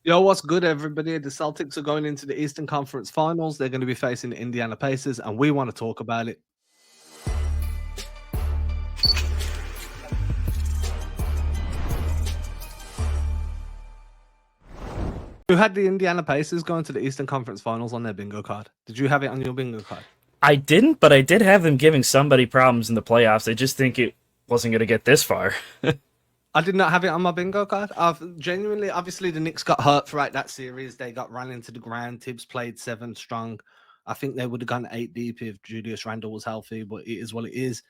Yo, what's good, everybody? The Celtics are going into the Eastern Conference Finals. They're going to be facing the Indiana Pacers, and we want to talk about it. Who had the Indiana Pacers going to the Eastern Conference Finals on their bingo card? Did you have it on your bingo card? I didn't, but I did have them giving somebody problems in the playoffs. I just think it wasn't going to get this far. I did not have it on my bingo card. I've genuinely, obviously, the Knicks got hurt throughout that series. They got run into the ground. Tibbs played 7 strong. I think they would have gone 8 deep if Julius Randle was healthy, but it is what it is.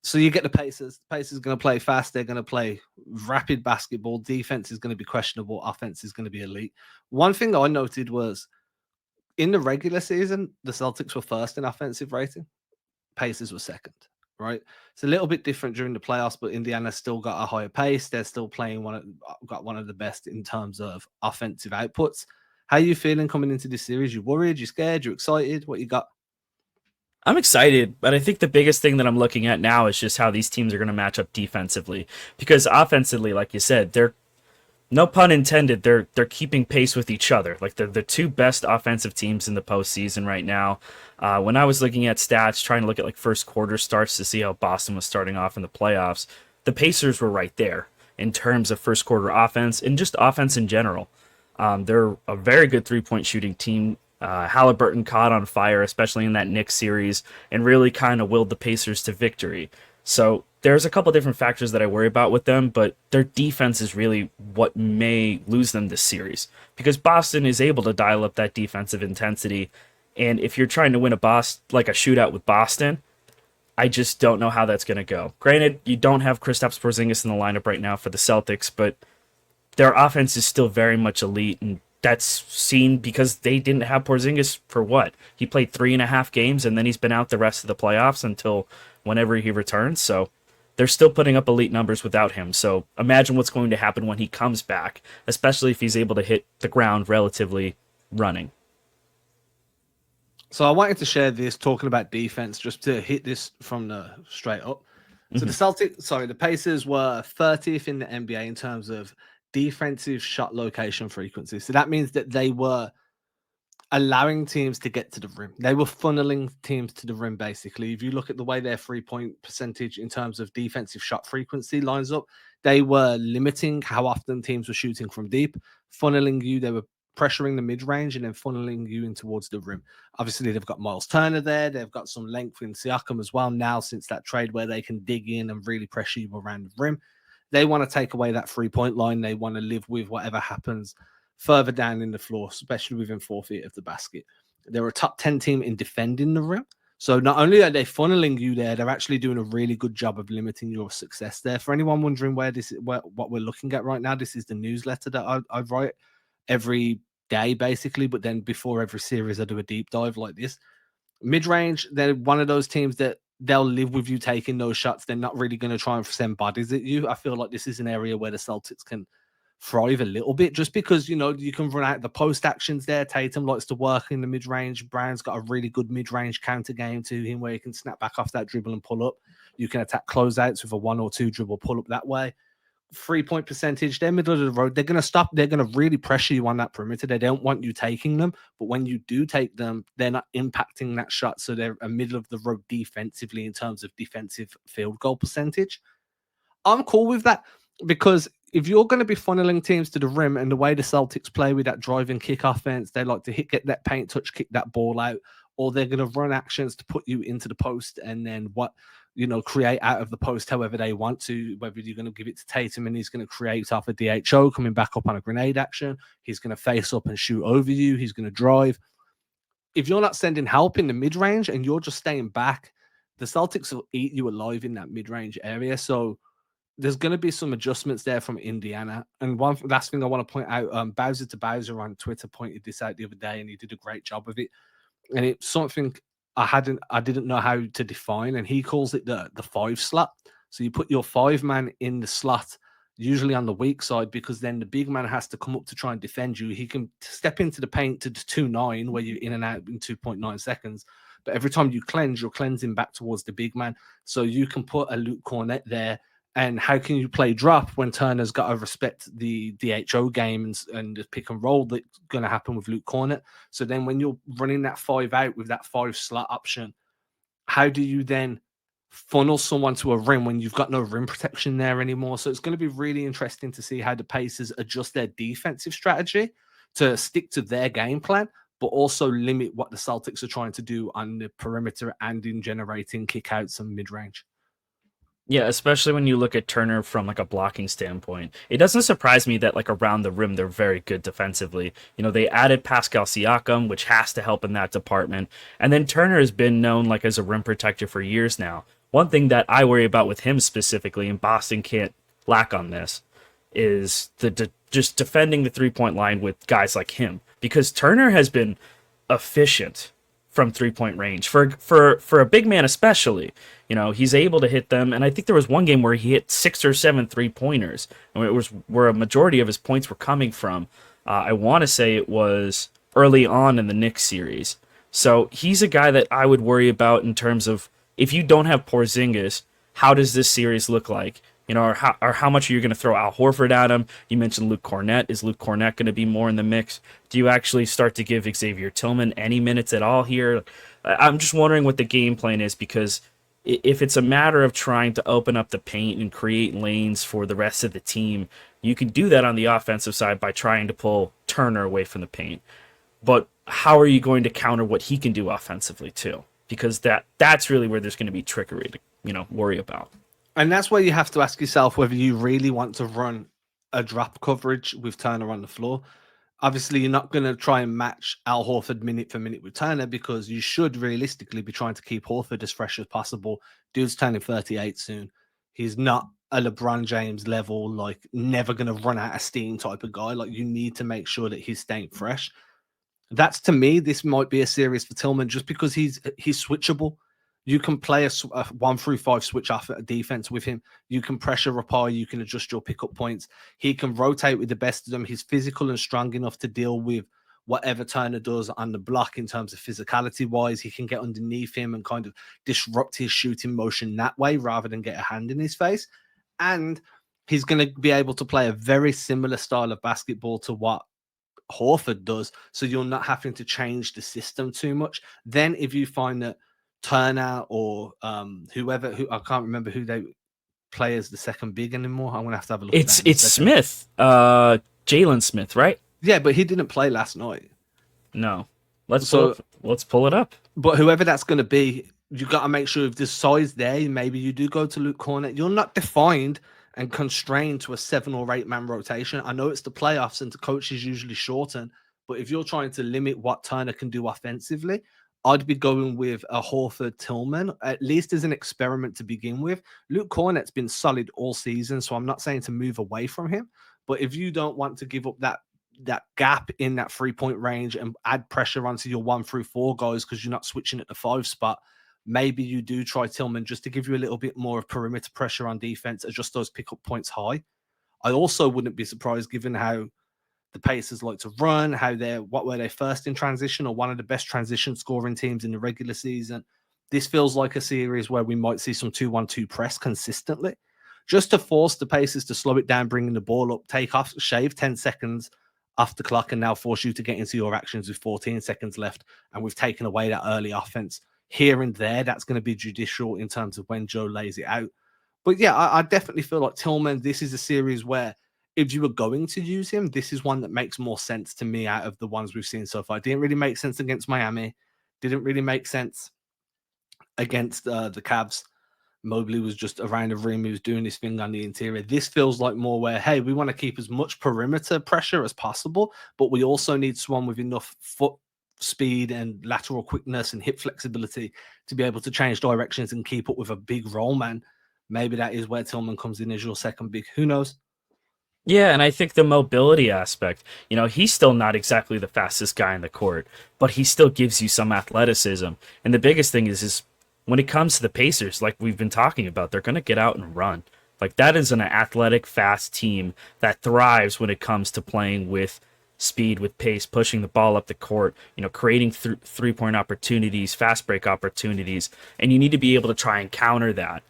So you get the Pacers. The Pacers are going to play fast. They're going to play rapid basketball. Defense is going to be questionable. Offense is going to be elite. One thing I noted was in the regular season, the Celtics were first in offensive rating. Pacers were second, right? It's a little bit different during the playoffs, but Indiana still got a higher pace. They're still playing got one of the best in terms of offensive outputs. How are you feeling coming into this series? You worried? You scared? You excited? What you got? I'm excited, but I think the biggest thing that I'm looking at now is just how these teams are going to match up defensively. Because offensively, like you said, they're no pun intended, they're keeping pace with each other. Like they're the two best offensive teams in the postseason right now. When I was looking at stats, trying to look at like first quarter starts to see how Boston was starting off in the playoffs, the Pacers were right there in terms of first quarter offense and just offense in general. They're a very good 3-point shooting team. Halliburton caught on fire, especially in that Knicks series, and really kind of willed the Pacers to victory. So there's a couple different factors that I worry about with them, but their defense is really what may lose them this series because Boston is able to dial up that defensive intensity. And if you're trying to win a shootout with Boston, I just don't know how that's going to go. Granted, you don't have Kristaps Porzingis in the lineup right now for the Celtics, but their offense is still very much elite, and that's seen because they didn't have Porzingis for what? He played 3.5 games, and then he's been out the rest of the playoffs until whenever he returns. So they're still putting up elite numbers without him. So imagine what's going to happen when he comes back, especially if he's able to hit the ground relatively running. So I wanted to share this talking about defense just to hit this from the straight up. So the Pacers were 30th in the NBA in terms of defensive shot location frequency. So that means that they were allowing teams to get to the rim. They were funneling teams to the rim, basically. If you look at the way their 3-point percentage in terms of defensive shot frequency lines up, they were limiting how often teams were shooting from deep, funneling you. They were pressuring the mid-range and then funneling you in towards the rim. Obviously, they've got Miles Turner there. They've got some length in Siakam as well now since that trade where they can dig in and really pressure you around the rim. They want to take away that 3-point line. They want to live with whatever happens further down in the floor, especially within 4 feet of the basket. They're a top 10 team in defending the rim. So not only are they funneling you there, they're actually doing a really good job of limiting your success there. For anyone wondering what we're looking at right now, this is the newsletter that I write every day, basically. But then before every series, I do a deep dive like this. Mid-range, they're one of those teams that they'll live with you taking those shots. They're not really going to try and send bodies at you. I feel like this is an area where the Celtics can thrive a little bit just because, you can run out the post actions there. Tatum likes to work in the mid-range. Brown's got a really good mid-range counter game to him where he can snap back off that dribble and pull up. You can attack closeouts with a 1 or 2 dribble pull up that way. 3-point percentage, they're middle of the road. They're going to stop. They're going to really pressure you on that perimeter. They don't want you taking them, but when you do take them, they're not impacting that shot. So they're a middle of the road defensively in terms of defensive field goal percentage. I'm cool with that because if you're going to be funneling teams to the rim and the way the Celtics play with that driving kick offense, they like to get that paint touch, kick that ball out, or they're going to run actions to put you into the post and then create out of the post however they want to, whether you're going to give it to Tatum and he's going to create off a DHO coming back up on a grenade action. He's going to face up and shoot over you. He's going to drive. If you're not sending help in the mid-range and you're just staying back, the Celtics will eat you alive in that mid-range area. So there's going to be some adjustments there from Indiana. And one last thing I want to point out, Bowser to Bowser on Twitter pointed this out the other day, and he did a great job of it. And it's something I didn't know how to define, and he calls it the 5 slot. So you put your 5-man in the slot, usually on the weak side, because then the big man has to come up to try and defend you. He can step into the paint to the 2-9, where you're in and out in 2.9 seconds. But every time you cleanse, you're cleansing back towards the big man. So you can put a Luke Cornett there And how can you play drop when Turner's got to respect the DHO game and the pick and roll that's going to happen with Luke Cornett? So then when you're running that 5 out with that 5 slot option, how do you then funnel someone to a rim when you've got no rim protection there anymore? So it's going to be really interesting to see how the Pacers adjust their defensive strategy to stick to their game plan, but also limit what the Celtics are trying to do on the perimeter and in generating kickouts and mid-range. Yeah, especially when you look at Turner from like a blocking standpoint. It doesn't surprise me that like around the rim they're very good defensively. You know, they added Pascal Siakam, which has to help in that department. And then Turner has been known like as a rim protector for years now. One thing that I worry about with him specifically, and Boston can't lack on this, is just defending the 3-point line with guys like him, because Turner has been efficient from 3-point range for a big man especially. You know, he's able to hit them, and I think there was one game where he hit 6 or 7 3-pointers, and it was where a majority of his points were coming from. I want to say it was early on in the Knicks series. So he's a guy that I would worry about in terms of, if you don't have Porzingis, how does this series look like? You know, or how much are you going to throw Al Horford at him? You mentioned Luke Cornett. Is Luke Cornett going to be more in the mix? Do you actually start to give Xavier Tillman any minutes at all here? I'm just wondering what the game plan is, because if it's a matter of trying to open up the paint and create lanes for the rest of the team, you can do that on the offensive side by trying to pull Turner away from the paint. But how are you going to counter what he can do offensively too? Because that's really where there's going to be trickery to, you know, worry about. And that's where you have to ask yourself whether you really want to run a drop coverage with Turner on the floor. Obviously, you're not going to try and match Al Horford minute for minute with Turner, because you should realistically be trying to keep Horford as fresh as possible. Dude's turning 38 soon. He's not a LeBron James level, like never going to run out of steam type of guy. Like, you need to make sure that he's staying fresh. That's, to me, this might be a series for Tillman just because he's switchable. You can play a 1-through-5 switch off at a defense with him. You can pressure reply. You can adjust your pickup points. He can rotate with the best of them. He's physical and strong enough to deal with whatever Turner does on the block in terms of physicality-wise. He can get underneath him and kind of disrupt his shooting motion that way rather than get a hand in his face. And he's going to be able to play a very similar style of basketball to what Horford does, so you're not having to change the system too much. Then if you find that Turner or whoever, who I can't remember who they play as the second big anymore. I'm gonna have to have a look. It's Smith, Jalen Smith, right? Yeah, but he didn't play last night. No, let's pull it up. But whoever that's going to be, you got to make sure if there's size there, maybe you do go to Luke Cornett. You're not defined and constrained to a 7 or 8 man rotation. I know it's the playoffs and the coaches usually shorten, but if you're trying to limit what Turner can do offensively, I'd be going with a Horford Tillman, at least as an experiment to begin with. Luke Cornett's been solid all season, so I'm not saying to move away from him. But if you don't want to give up that gap in that 3-point range and add pressure onto your 1-through-4 guys because you're not switching at the 5 spot, maybe you do try Tillman just to give you a little bit more of perimeter pressure on defense, adjust those pickup points high. I also wouldn't be surprised, given how the Pacers like to run, what were they first in transition or one of the best transition scoring teams in the regular season. This feels like a series where we might see some 2-1-2 press consistently, just to force the Pacers to slow it down, bringing the ball up, shave 10 seconds off the clock, and now force you to get into your actions with 14 seconds left. And we've taken away that early offense here and there. That's going to be judicial in terms of when Joe lays it out. But yeah, I definitely feel like Tillman, this is a series where if you were going to use him, this is one that makes more sense to me out of the ones we've seen so far. It didn't really make sense against Miami. Didn't really make sense against the Cavs. Mobley was just around the rim. He was doing his thing on the interior. This feels like more where, hey, we want to keep as much perimeter pressure as possible, but we also need someone with enough foot speed and lateral quickness and hip flexibility to be able to change directions and keep up with a big roll man. Maybe that is where Tillman comes in as your second big. Who knows? Yeah, and I think the mobility aspect, you know, he's still not exactly the fastest guy in the court, but he still gives you some athleticism. And the biggest thing is when it comes to the Pacers, like we've been talking about, they're going to get out and run. Like, that is an athletic, fast team that thrives when it comes to playing with speed, with pace, pushing the ball up the court, you know, creating 3-point opportunities, fast break opportunities, and you need to be able to try and counter that.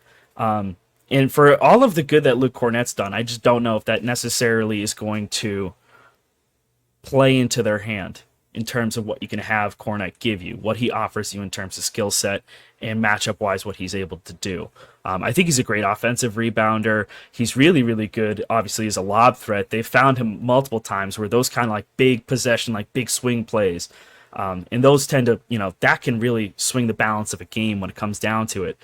And for all of the good that Luke Cornett's done, I just don't know if that necessarily is going to play into their hand in terms of what you can have Cornette give you, what he offers you in terms of skill set and matchup wise, what he's able to do. I think he's a great offensive rebounder. He's really, really good, obviously, as a lob threat. They've found him multiple times where those kind of like big possession, like big swing plays, and those tend to, that can really swing the balance of a game when it comes down to it.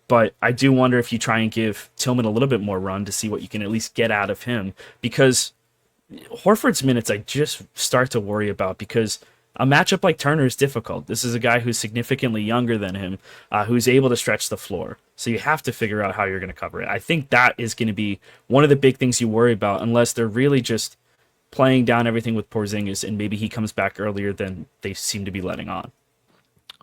But I do wonder if you try and give Tillman a little bit more run to see what you can at least get out of him, because Horford's minutes I just start to worry about, because a matchup like Turner is difficult. This is a guy who's significantly younger than him, who's able to stretch the floor. So you have to figure out how you're going to cover it. I think that is going to be one of the big things you worry about, unless they're really just playing down everything with Porzingis and maybe he comes back earlier than they seem to be letting on.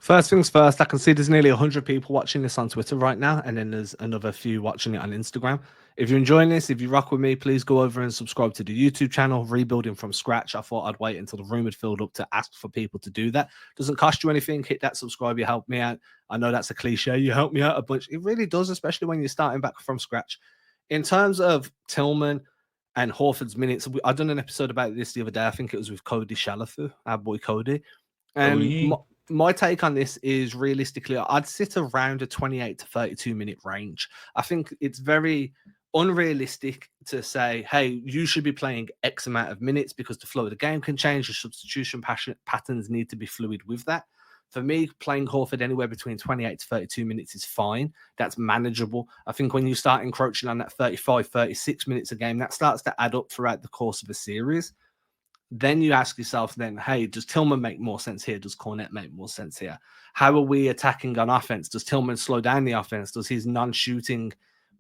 First things first, I can see there's nearly 100 people watching this on Twitter right now, and then there's another few watching it on Instagram. If you're enjoying this, if you rock with me, please go over and subscribe to the YouTube channel, Rebuilding from Scratch. I thought I'd wait until the room had filled up to ask for people to do that. Doesn't cost you anything. Hit that subscribe. You help me out. I know that's a cliche. You help me out a bunch. It really does, especially when you're starting back from scratch. In terms of Tillman and Horford's minutes, I've done an episode about this the other day. I think it was with Cody Shalafu, our boy Cody. And my take on this is, realistically, I'd sit around a 28 to 32 minute range. I think it's very unrealistic to say, hey, you should be playing X amount of minutes, because the flow of the game can change. The substitution patterns need to be fluid with that. For me, playing Horford anywhere between 28 to 32 minutes is fine. That's manageable. I think when you start encroaching on that 35, 36 minutes a game, that starts to add up throughout the course of a series. Then you ask yourself, then, hey, does Tillman make more sense here? Does Cornette make more sense here? How are we attacking on offense? Does Tillman slow down the offense? Does his non-shooting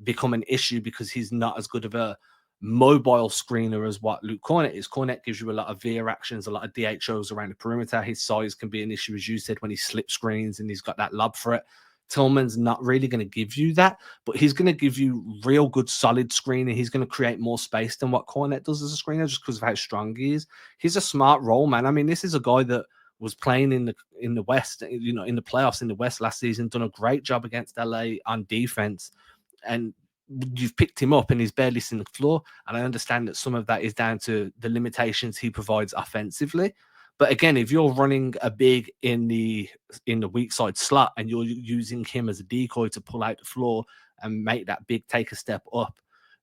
become an issue because he's not as good of a mobile screener as what Luke Cornette is? Cornette gives you a lot of veer actions, a lot of DHOs around the perimeter. His size can be an issue, as you said, when he slip screens and he's got that lob threat. Tillman's not really going to give you that, but he's going to give you real good, solid screening. He's going to create more space than what Cornette does as a screener, just because of how strong he is. He's a smart role man. I mean, this is a guy that was playing in the West, in the playoffs in the West last season, done a great job against LA on defense, and you've picked him up and he's barely seen the floor. And I understand that some of that is down to the limitations he provides offensively. But again, if you're running a big in the weak side slot and you're using him as a decoy to pull out the floor and make that big take a step up,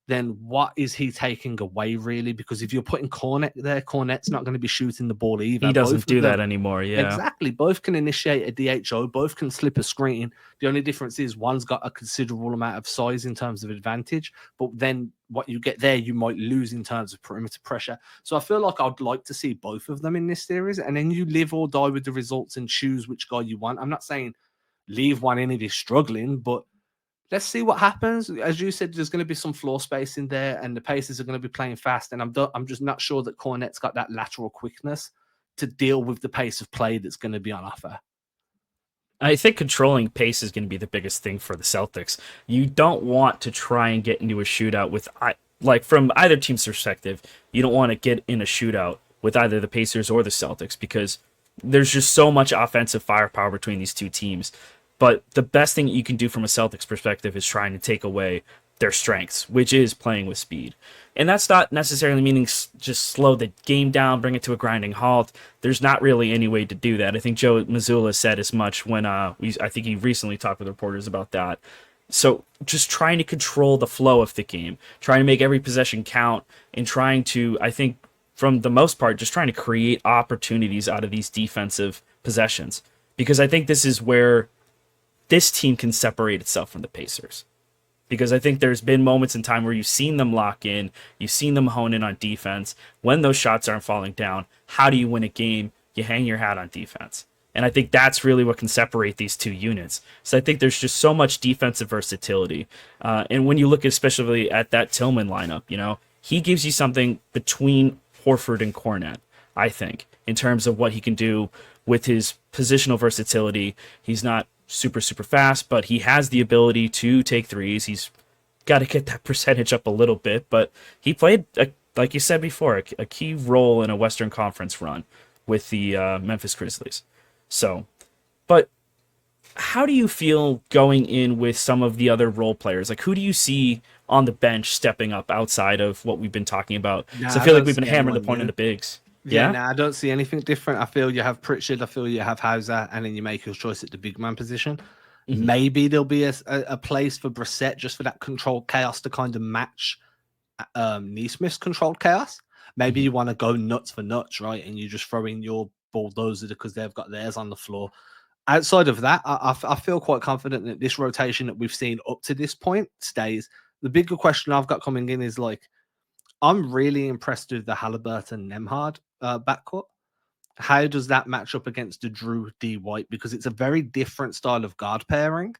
then what is he taking away, really? Because if you're putting Cornette there, Cornette's not going to be shooting the ball either. He doesn't do that anymore, yeah. Exactly. Both can initiate a DHO. Both can slip a screen. The only difference is one's got a considerable amount of size in terms of advantage, but then what you get there, you might lose in terms of perimeter pressure. So I feel like I'd like to see both of them in this series, and then you live or die with the results and choose which guy you want. I'm not saying leave one in if he's struggling, but let's see what happens. As you said, there's going to be some floor space in there, and the Pacers are going to be playing fast. And I'm just not sure that Cornette's got that lateral quickness to deal with the pace of play that's going to be on offer. I think controlling pace is going to be the biggest thing for the Celtics. You don't want to try and get into a shootout with, like, from either team's perspective, you don't want to get in a shootout with either the Pacers or the Celtics, because there's just so much offensive firepower between these two teams. But the best thing you can do from a Celtics perspective is trying to take away their strengths, which is playing with speed. And that's not necessarily meaning just slow the game down, bring it to a grinding halt. There's not really any way to do that. I think Joe Mazzulla said as much when I think he recently talked with reporters about that. So just trying to control the flow of the game, trying to make every possession count, and trying to, I think, from the most part, just trying to create opportunities out of these defensive possessions. Because I think this is where this team can separate itself from the Pacers. Because I think there's been moments in time where you've seen them lock in, you've seen them hone in on defense. When those shots aren't falling down, how do you win a game? You hang your hat on defense. And I think that's really what can separate these two units. So I think there's just so much defensive versatility. And when you look especially at that Tillman lineup, he gives you something between Horford and Cornette, I think, in terms of what he can do with his positional versatility. He's not super fast, but he has the ability to take threes. He's got to get that percentage up a little bit, but he played, like you said before, a key role in a Western Conference run with the Memphis Grizzlies. So, but how do you feel going in with some of the other role players? Like, who do you see on the bench stepping up outside of what we've been talking about? So I Nah, I feel like don't we've been see hammering the anyone point in new. the bigs. Yeah, Yeah. nah, I don't see anything different. I feel you have Pritchard. I feel you have Hauser, and then you make your choice at the big man position. Hmm. Maybe there'll be a place for Brissett just for that controlled chaos to kind of match Neesmith's controlled chaos. Maybe Hmm. you want to go nuts for nuts, right? And you just throw in your bulldozer because they've got theirs on the floor. Outside of that, I feel quite confident that this rotation that we've seen up to this point stays. The bigger question I've got coming in is like, I'm really impressed with the Halliburton Nemhard backcourt. How does that match up against the Drew D White? Because it's a very different style of guard pairing,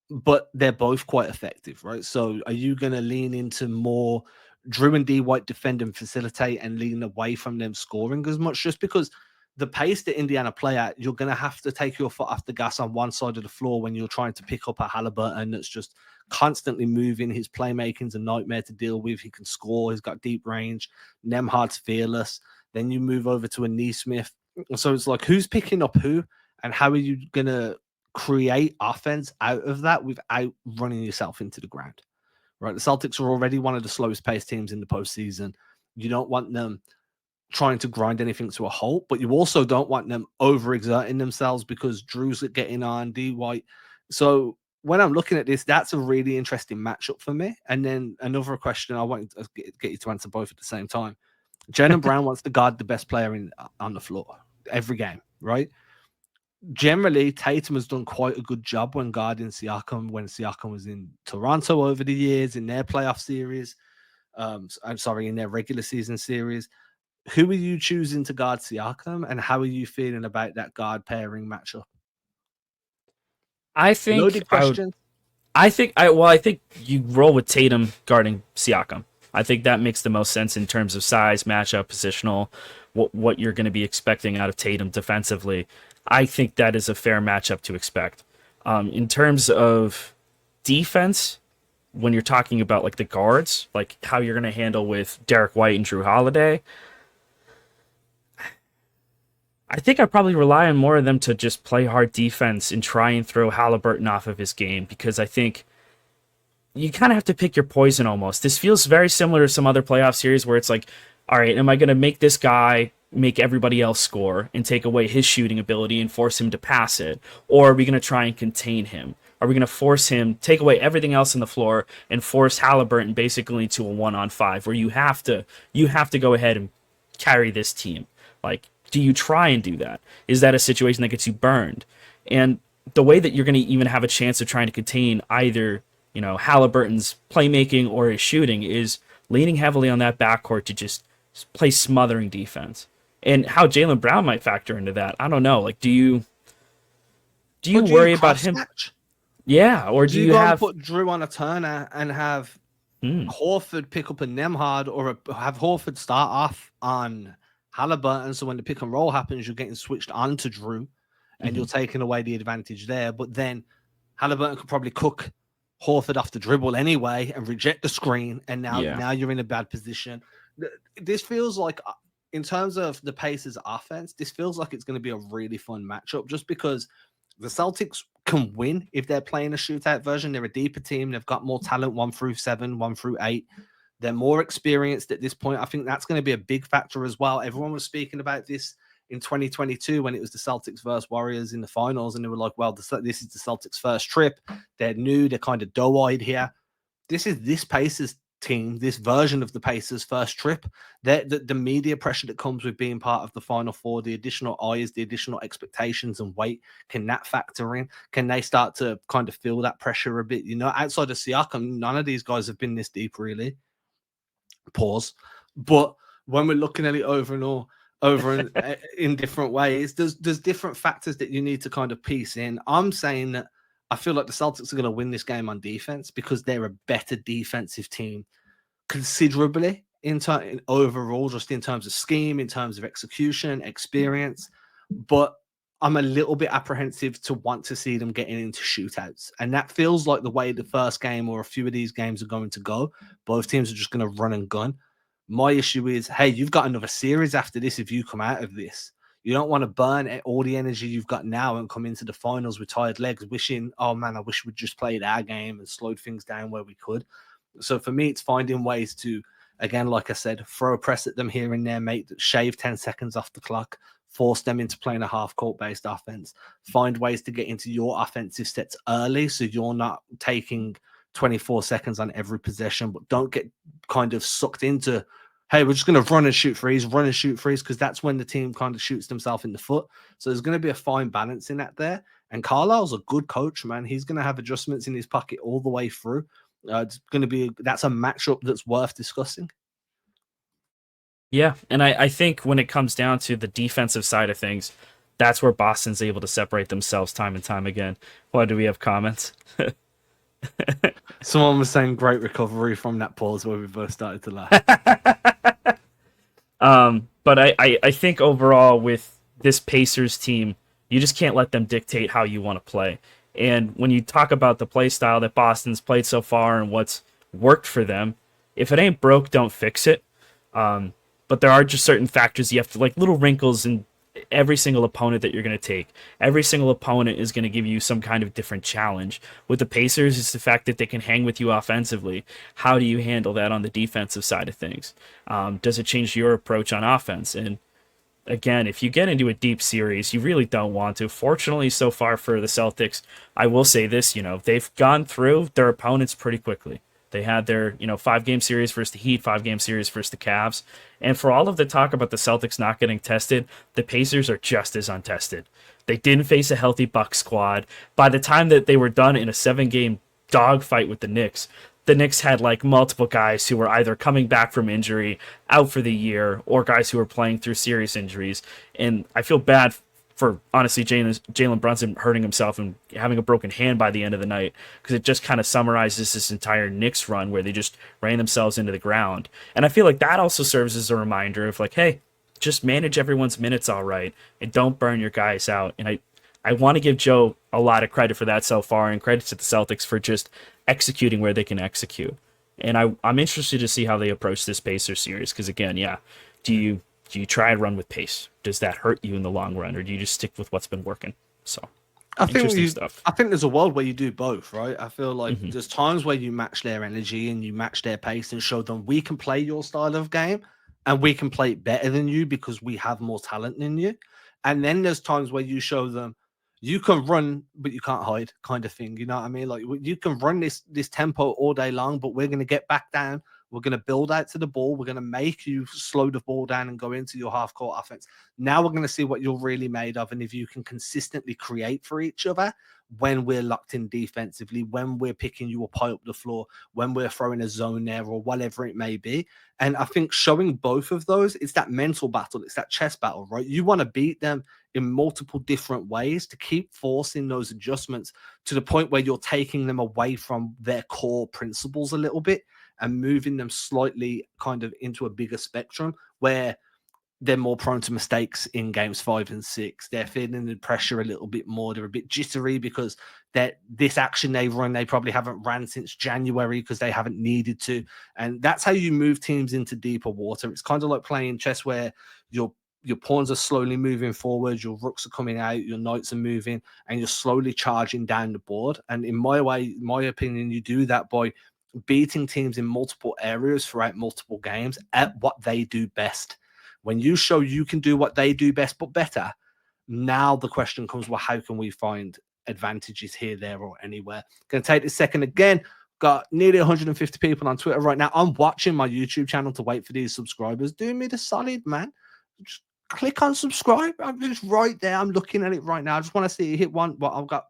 but they're both quite effective, right? So are you going to lean into more Drew and D White defend and facilitate and lean away from them scoring as much? Just because the pace that Indiana play at, you're going to have to take your foot off the gas on one side of the floor when you're trying to pick up a Halliburton that's just constantly moving. His playmaking's a nightmare to deal with. He can score. He's got deep range. Nemhard's fearless. Then you move over to a Neesmith. So it's like, who's picking up who? And how are you going to create offense out of that without running yourself into the ground? Right. The Celtics are already one of the slowest paced teams in the postseason. You don't want them trying to grind anything to a halt, but you also don't want them overexerting themselves because Drew's getting on D White. So when I'm looking at this, that's a really interesting matchup for me. And then another question I want to get you to answer both at the same time. Jaylen Brown wants to guard the best player on the floor every game, right? Generally, Tatum has done quite a good job when guarding Siakam when Siakam was in Toronto over the years in their playoff series. I'm sorry, in their regular season series. Who are you choosing to guard Siakam, and how are you feeling about that guard pairing matchup? I think Loaded I would. question. I think you roll with Tatum guarding Siakam. I think that makes the most sense in terms of size, matchup, positional, what you're going to be expecting out of Tatum defensively. I think that is a fair matchup to expect. In terms of defense, when you're talking about like the guards, like how you're going to handle with Derek White and Drew Holiday, I think I probably rely on more of them to just play hard defense and try and throw Halliburton off of his game because I think you kind of have to pick your poison almost. This feels very similar to some other playoff series where it's like, all right, am I going to make this guy make everybody else score and take away his shooting ability and force him to pass it? Or are we going to try and contain him? Are we going to force him, take away everything else on the floor and force Halliburton basically to a 1-on-5 where you have to go ahead and carry this team? Like, do you try and do that? Is that a situation that gets you burned? And the way that you're going to even have a chance of trying to contain either, Halliburton's playmaking or his shooting is leaning heavily on that backcourt to just play smothering defense. And how Jaylen Brown might factor into that, I don't know. Like, do you But do you worry about cross him? match? Yeah, or Do do you you go and have? put Drew on a Turner and have Hmm. Horford pick up a Nemhard, or have Horford start off on Halliburton? So when the pick and roll happens, you're getting switched on to Drew and Hmm. you're taking away the advantage there. But then Halliburton could probably cook Horford off the dribble anyway and reject the screen. And now, Yeah. now you're in a bad position. This feels like, in terms of the Pacers offense, this feels like it's going to be a really fun matchup just because the Celtics can win if they're playing a shootout version. They're a deeper team. They've got more talent, 1-7, 1-8. They're more experienced at this point. I think that's going to be a big factor as well. Everyone was speaking about this in 2022 when it was the Celtics versus Warriors in the finals, and they were like, well, this is the Celtics' first trip. They're new. They're kind of doe-eyed here. This is this Pacers team, this version of the Pacers' first trip. The media pressure that comes with being part of the Final Four, the additional eyes, the additional expectations and weight, can that factor in? Can they start to kind of feel that pressure a bit? Outside of Siakam, none of these guys have been this deep, really. Pause. But when we're looking at it in different ways, there's different factors that you need to kind of piece in. I'm saying that I feel like the Celtics are going to win this game on defense because they're a better defensive team considerably in overall, just in terms of scheme, in terms of execution, experience. But I'm a little bit apprehensive to want to see them getting into shootouts. And that feels like the way the first game or a few of these games are going to go. Both teams are just going to run and gun. My issue is, hey, you've got another series after this if you come out of this. You don't want to burn all the energy you've got now and come into the finals with tired legs, wishing, oh man, I wish we'd just played our game and slowed things down where we could. So for me, it's finding ways to, again, like I said, throw a press at them here and there, shave 10 seconds off the clock, force them into playing a half-court based offense, find ways to get into your offensive sets early so you're not taking 24 seconds on every possession, but don't get kind of sucked into, hey, we're just going to run and shoot threes, because that's when the team kind of shoots themselves in the foot. So there's going to be a fine balance in that there. And Carlisle's a good coach, man. He's going to have adjustments in his pocket all the way through. That's a matchup that's worth discussing. Yeah, and I think when it comes down to the defensive side of things, that's where Boston's able to separate themselves time and time again. Why do we have comments? Someone was saying great recovery from that pause where we both started to laugh. But I think overall with this Pacers team, you just can't let them dictate how you want to play. And when you talk about the play style that Boston's played so far and what's worked for them, if it ain't broke, don't fix it. But there are just certain factors you have to, like little wrinkles in every single opponent that you're going to take. Every single opponent is going to give you some kind of different challenge. With the Pacers, it's the fact that they can hang with you offensively. How do you handle that on the defensive side of things? Does it change your approach on offense? And again, if you get into a deep series, you really don't want to. Fortunately, so far for the Celtics, I will say this, they've gone through their opponents pretty quickly. They had their, 5-game series versus the Heat, 5-game series versus the Cavs. And for all of the talk about the Celtics not getting tested, the Pacers are just as untested. They didn't face a healthy Bucks squad. By the time that they were done in a 7-game dogfight with the Knicks had like multiple guys who were either coming back from injury, out for the year, or guys who were playing through serious injuries. And I feel bad for, honestly, Jalen Brunson hurting himself and having a broken hand by the end of the night, because it just kind of summarizes this entire Knicks run where they just ran themselves into the ground. And I feel like that also serves as a reminder of like, hey, just manage everyone's minutes all right and don't burn your guys out. And I want to give Joe a lot of credit for that so far, and credit to the Celtics for just executing where they can execute. And I'm interested to see how they approach this Pacers series, because again, yeah, do you try and run with pace? Does that hurt you in the long run, or do you just stick with what's been working? So I think there's a world where you do both, right? I feel like there's times where you match their energy and you match their pace and show them we can play your style of game and we can play it better than you because we have more talent than you. And then there's times where you show them you can run, but you can't hide, kind of thing. You know what I mean? Like you can run this tempo all day long, but we're going to get back down. We're going to build out to the ball. We're going to make you slow the ball down and go into your half-court offense. Now we're going to see what you're really made of, and if you can consistently create for each other when we're locked in defensively, when we're picking you up high up the floor, when we're throwing a zone there or whatever it may be. And I think showing both of those, it's that mental battle. It's that chess battle, right? You want to beat them in multiple different ways to keep forcing those adjustments to the point where you're taking them away from their core principles a little bit and moving them slightly kind of into a bigger spectrum where they're more prone to mistakes in games 5 and 6. They're feeling the pressure a little bit more. They're a bit jittery because this action they run, they probably haven't ran since January because they haven't needed to. And that's how you move teams into deeper water. It's kind of like playing chess where your pawns are slowly moving forward, your rooks are coming out, your knights are moving, and you're slowly charging down the board. And in my opinion, you do that by beating teams in multiple areas throughout multiple games at what they do best. When you show you can do what they do best, but better, now the question comes, well, how can we find advantages here, there, or anywhere? Going to take this second again. Got nearly 150 people on Twitter right now. I'm watching my YouTube channel to wait for these subscribers. Do me the solid, man. Just click on subscribe. I'm just right there. I'm looking at it right now. I just want to see it hit one. Well, I've got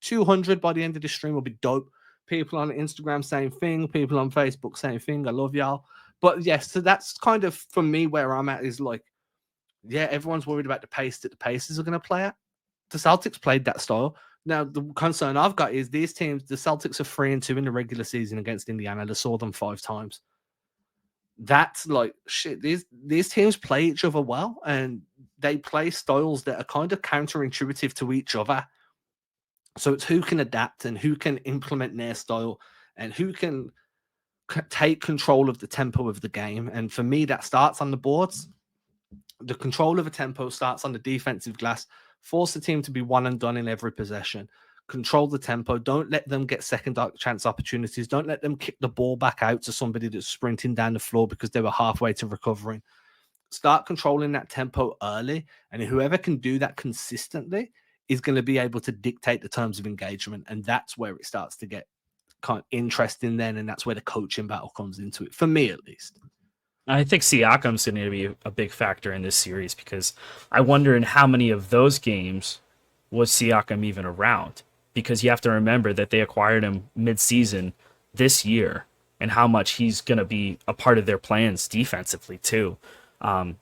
200 by the end of this stream. Will be dope. People on Instagram, same thing. People on Facebook, same thing. I love y'all. But yes, so that's kind of, for me, where I'm at is like, yeah, everyone's worried about the pace that the Pacers are going to play at. The Celtics played that style. Now, the concern I've got is these teams, the Celtics are 3-2 in the regular season against Indiana. They saw them 5 times. That's like, shit, these teams play each other well, and they play styles that are kind of counterintuitive to each other. So it's who can adapt and who can implement their style and who can take control of the tempo of the game. And for me, that starts on the boards. the control of a tempo starts on the defensive glass. Force the team to be one and done in every possession. Control the tempo. Don't let them get second chance opportunities. Don't let them kick the ball back out to somebody that's sprinting down the floor because they were halfway to recovering. Start controlling that tempo early, and whoever can do that consistently is going to be able to dictate the terms of engagement, and that's where it starts to get kind of interesting then, and that's where the coaching battle comes into it, for me at least. I think Siakam's going to be a big factor in this series because I wonder in how many of those games was Siakam even around, because you have to remember that they acquired him mid-season this year and how much he's going to be a part of their plans defensively too.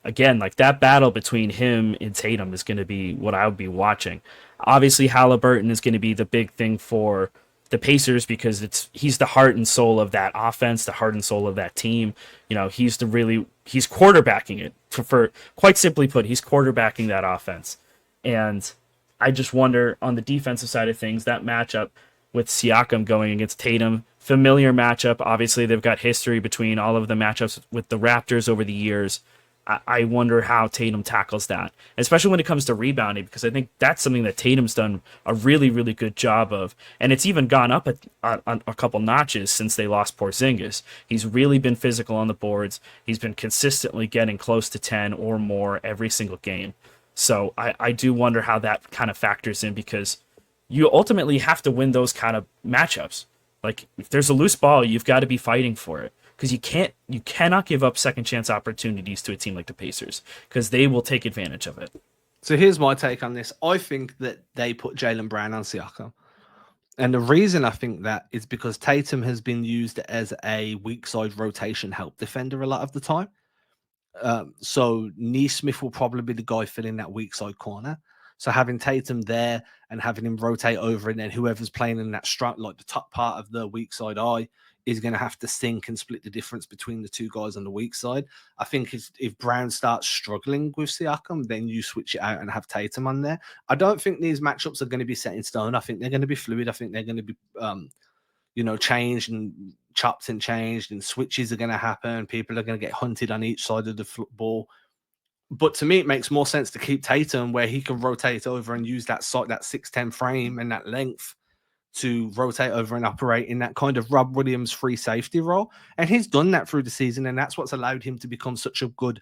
Again, like that battle between him and Tatum is going to be what I would be watching. Obviously, Halliburton is going to be the big thing for the Pacers because he's the heart and soul of that offense, the heart and soul of that team. You know, he's quarterbacking it. For quite simply put, he's quarterbacking that offense. And I just wonder on the defensive side of things, that matchup with Siakam going against Tatum, familiar matchup. Obviously, they've got history between all of the matchups with the Raptors over the years. I wonder how Tatum tackles that, especially when it comes to rebounding, because I think that's something that Tatum's done a really, really good job of. And it's even gone up a couple notches since they lost Porzingis. He's really been physical on the boards. He's been consistently getting close to 10 or more every single game. So I do wonder how that kind of factors in, because you ultimately have to win those kind of matchups. Like, if there's a loose ball, you've got to be fighting for it. Because you cannot give up second chance opportunities to a team like the Pacers, because they will take advantage of it. So here's my take on this. I think that they put Jaylen Brown on Siakam. And the reason I think that is because Tatum has been used as a weak side rotation help defender a lot of the time. So Neesmith will probably be the guy filling that weak side corner. So having Tatum there and having him rotate over, and then whoever's playing in that strap, like the top part of the weak side eye, is going to have to sink and split the difference between the two guys on the weak side. I think if Brown starts struggling with Siakam, then you switch it out and have Tatum on there. I don't think these matchups are going to be set in stone. I think they're going to be fluid. I think they're going to be, changed and chopped and changed, and switches are going to happen. People are going to get hunted on each side of the football. But to me, it makes more sense to keep Tatum where he can rotate over and use that 6'10" frame and that length to rotate over and operate in that kind of Rob Williams free safety role. And he's done that through the season, and that's what's allowed him to become such a good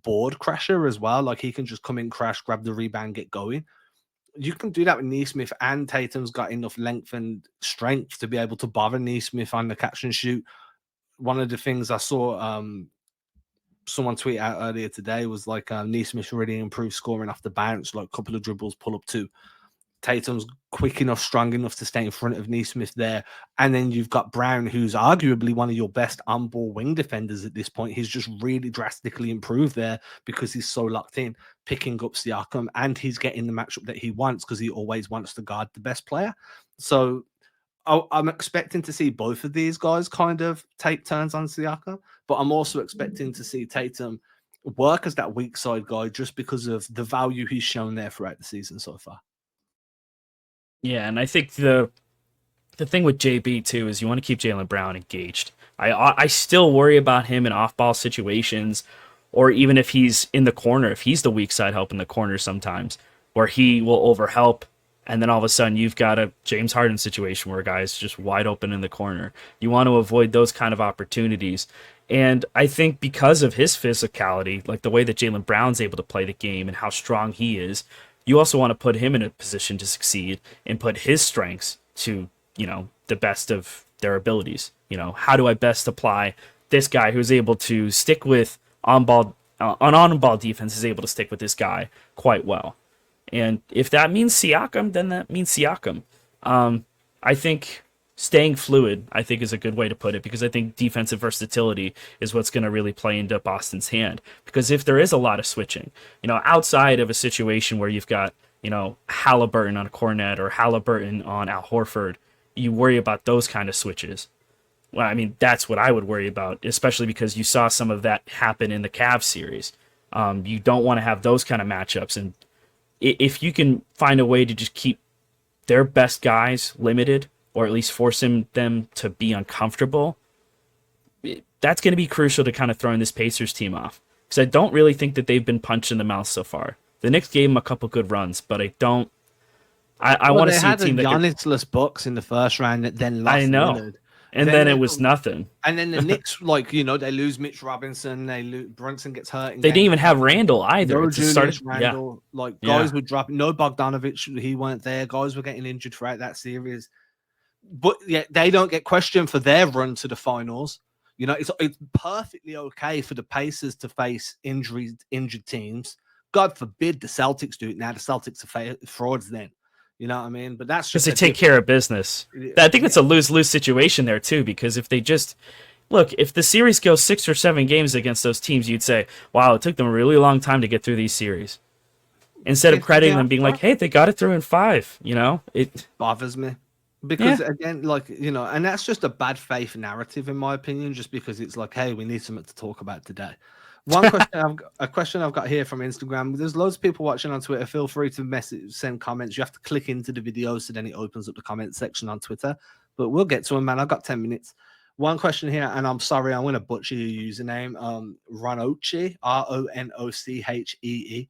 board crasher as well. Like, he can just come in, crash, grab the rebound, get going. You can do that with Neesmith, and Tatum's got enough length and strength to be able to bother Neesmith on the catch and shoot. One of the things I saw someone tweet out earlier today was like Neesmith really improved scoring off the bounce, like a couple of dribbles, pull up too. Tatum's quick enough, strong enough to stay in front of Neesmith there. And then you've got Brown, who's arguably one of your best on-ball wing defenders at this point. He's just really drastically improved there because he's so locked in, picking up Siakam, and he's getting the matchup that he wants because he always wants to guard the best player. So I'm expecting to see both of these guys kind of take turns on Siakam, but I'm also expecting to see Tatum work as that weak side guy just because of the value he's shown there throughout the season so far. Yeah, and I think the thing with JB too is you want to keep Jaylen Brown engaged. I still worry about him in off-ball situations, or even if he's in the corner, if he's the weak side help in the corner sometimes, where he will overhelp, and then all of a sudden you've got a James Harden situation where a guy's just wide open in the corner. You want to avoid those kind of opportunities. And I think because of his physicality, like the way that Jaylen Brown's able to play the game and how strong he is, you also want to put him in a position to succeed and put his strengths to, the best of their abilities. How do I best apply this guy who's able to stick with on-ball defense, is able to stick with this guy quite well. And if that means Siakam, then that means Siakam. I think staying fluid, I think, is a good way to put it, because I think defensive versatility is what's going to really play into Boston's hand. Because if there is a lot of switching, outside of a situation where you've got, Halliburton on Cornet or Halliburton on Al Horford, you worry about those kind of switches. Well, I mean, that's what I would worry about, especially because you saw some of that happen in the Cavs series. You don't want to have those kind of matchups. And if you can find a way to just keep their best guys limited, or at least forcing them to be uncomfortable, that's going to be crucial to kind of throwing this Pacers team off. because I don't really think that they've been punched in the mouth so far. The Knicks gave them a couple good runs, but I don't. I want to see a team that that could. Giannis-less Bucks in the first round that then I lost know, Lillard. and then it was nothing. And then the Knicks, like, you know, they lose Mitch Robinson, they lose Brunson gets hurt. They didn't even have Randall either. No It just Julius started, Randle. Like, guys were dropping. No Bogdanovich, he weren't there. Guys were getting injured throughout that series. But yeah, they don't get questioned for their run to the finals. You know, it's perfectly okay for the Pacers to face injured teams. God forbid the Celtics do it now. The Celtics are frauds then. You know what I mean? But that's because just they take care of business. I think it's a lose-lose situation there too, because if they just look, if the series goes 6 or 7 games against those teams, you'd say, wow, it took them a really long time to get through these series. Instead of crediting them being like, hey, they got it through in 5, you know? It bothers me. Because again, like, you know, and that's just a bad faith narrative, in my opinion, just because it's like, hey, we need something to talk about today. One question I've got here from Instagram. There's loads of people watching on Twitter. Feel free to send comments. You have to click into the video, so then it opens up the comment section on Twitter. But we'll get to them, man. I've got 10 minutes. One question here, and I'm sorry, I'm going to butcher your username. Ronochee, Ronochee.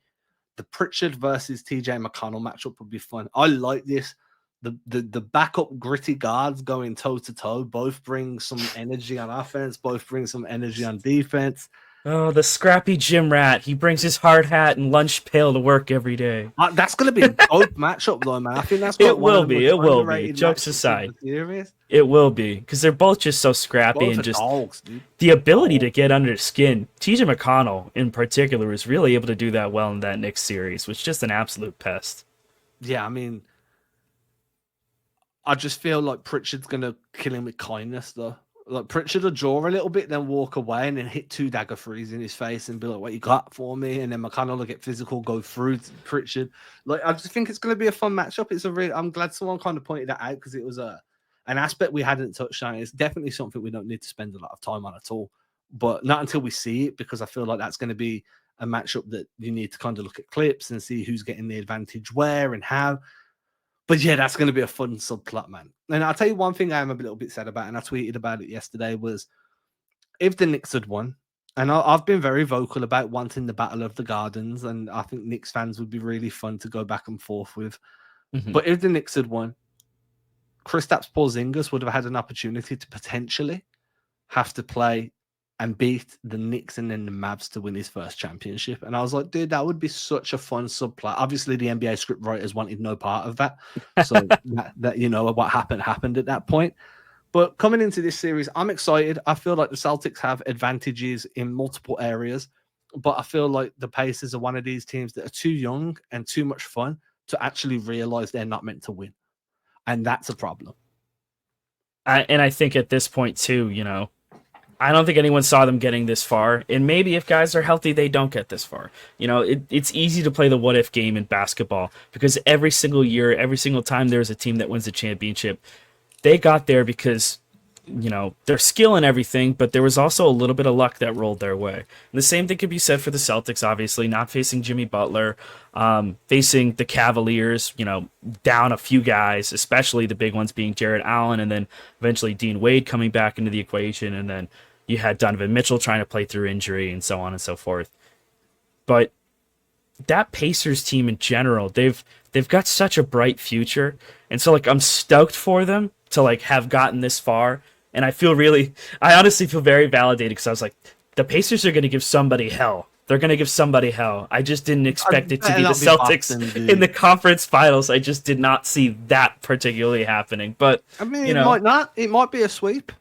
The Pritchard versus TJ McConnell matchup would be fun. I like this. The backup gritty guards going toe to toe. Both bring some energy on offense. Both bring some energy on defense. Oh, the scrappy gym rat. He brings his hard hat and lunch pail to work every day. That's going to be a dope matchup, though, man. I think that's it will be. It will be. Jokes aside, it will be because they're both just so scrappy and just dogs, dude. The ability to get under the skin. TJ McConnell, in particular, was really able to do that well in that Knicks series, which is just an absolute pest. Yeah, I mean, I just feel like Pritchard's going to kill him with kindness, though. Like, Pritchard will draw a little bit, then walk away, and then hit 2 dagger threes in his face and be like, what you got for me? And then McConnell will get physical, go through Pritchard. Like, I just think it's going to be a fun matchup. I'm glad someone kind of pointed that out, because it was an aspect we hadn't touched on. It's definitely something we don't need to spend a lot of time on at all, but not until we see it, because I feel like that's going to be a matchup that you need to kind of look at clips and see who's getting the advantage where and how. But yeah, that's going to be a fun subplot, man. And I'll tell you one thing I am a little bit sad about, and I tweeted about it yesterday, was if the Knicks had won, and I've been very vocal about wanting the Battle of the Gardens, and I think Knicks fans would be really fun to go back and forth with. Mm-hmm. But if the Knicks had won, Kristaps Porzingis would have had an opportunity to potentially have to play and beat the Knicks and then the Mavs to win his first championship. And I was like, dude, that would be such a fun subplot. Obviously, the NBA script writers wanted no part of that. So that you know, what happened at that point. But coming into this series, I'm excited. I feel like the Celtics have advantages in multiple areas, but I feel like the Pacers are one of these teams that are too young and too much fun to actually realize they're not meant to win. And that's a problem. I think at this point, too, you know, I don't think anyone saw them getting this far. And maybe if guys are healthy, they don't get this far. You know, it's easy to play the what-if game in basketball because every single year, every single time there's a team that wins the championship, they got there because, you know, their skill and everything, but there was also a little bit of luck that rolled their way. And the same thing could be said for the Celtics, obviously, not facing Jimmy Butler, facing the Cavaliers, you know, down a few guys, especially the big ones being Jared Allen and then eventually Dean Wade coming back into the equation. And then you had Donovan Mitchell trying to play through injury and so on and so forth. But that Pacers team in general, they've got such a bright future. And so, like, I'm stoked for them to, like, have gotten this far. And I honestly feel very validated because I was like, the Pacers are going to give somebody hell. They're going to give somebody hell. I just didn't expect it to be the Celtics in the conference finals. I just did not see that particularly happening. But, I mean, you know, it might not. It might be a sweep.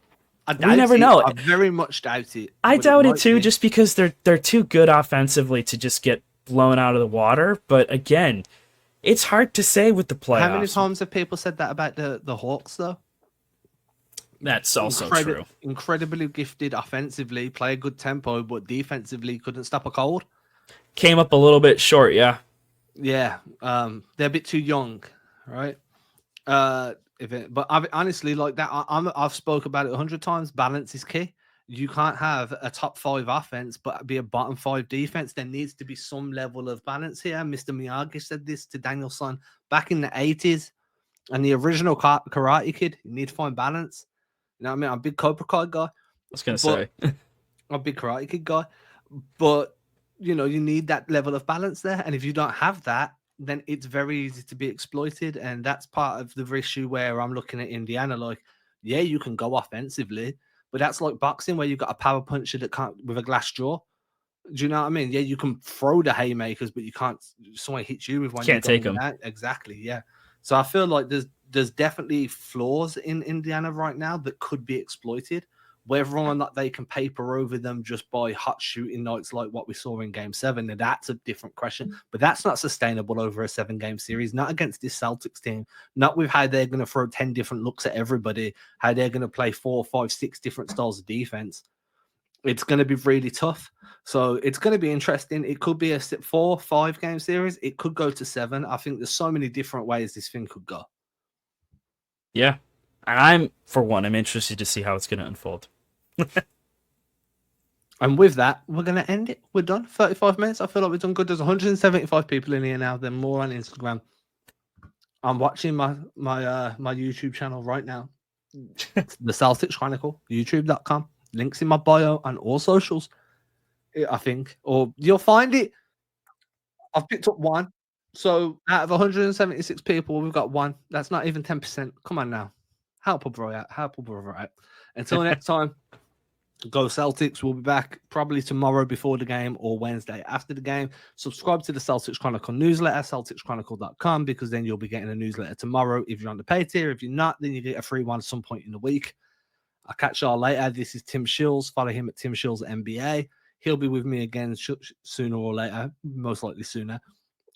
We never know. I very much doubt it. I doubt it too, just because they're too good offensively to just get blown out of the water. But again, it's hard to say with the playoffs. How many times have people said that about the Hawks, though? That's also true. Incredibly gifted offensively, play a good tempo, but defensively couldn't stop a cold. Came up a little bit short, yeah. Yeah, they're a bit too young, right? But honestly, like that, I've spoke about it 100 times. Balance is key. You can't have a top 5 offense but be a bottom 5 defense. There needs to be some level of balance here. Mr. Miyagi said this to Danielson back in the 80s, and the original Karate Kid. You need to find balance. You know what I mean? I'm a big Cobra Kai guy. I was gonna say I'm a big Karate Kid guy, but you need that level of balance there. And if you don't have that, then it's very easy to be exploited. And that's part of the issue where I'm looking at Indiana. Like, yeah, you can go offensively, but that's like boxing where you've got a power puncher that can't with a glass jaw. Do you know what I mean? Yeah, you can throw the haymakers, but you can't. Someone hits you with one. Can't take them. Exactly. Yeah. So I feel like there's definitely flaws in Indiana right now that could be exploited. Whether or not they can paper over them just by hot shooting nights like what we saw in Game 7, then that's a different question. But that's not sustainable over a 7-game series, not against this Celtics team, not with how they're going to throw 10 different looks at everybody, how they're going to play 4, 5, 6 different styles of defense. It's going to be really tough. So it's going to be interesting. It could be a 4, 5-game series. It could go to 7. I think there's so many different ways this thing could go. Yeah. And I'm interested to see how it's going to unfold. And with that, we're going to end it. We're done. 35 minutes. I feel like we've done good. There's 175 people in here now. Then more on Instagram. I'm watching my YouTube channel right now. The Celtics Chronicle, youtube.com. Links in my bio and all socials, I think. Or you'll find it. I've picked up one. So out of 176 people, we've got one. That's not even 10%. Come on now. Help a brother out. Help a brother out. Until next time, go Celtics. We'll be back probably tomorrow before the game or Wednesday after the game. Subscribe to the Celtics Chronicle newsletter, CelticsChronicle.com, because then you'll be getting a newsletter tomorrow if you're on the pay tier. If you're not, then you get a free one at some point in the week. I'll catch y'all later. This is Tim Shills. Follow him at Tim Shills NBA. He'll be with me again sooner or later, most likely sooner.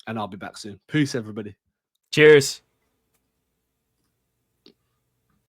And I'll be back soon. Peace, everybody. Cheers.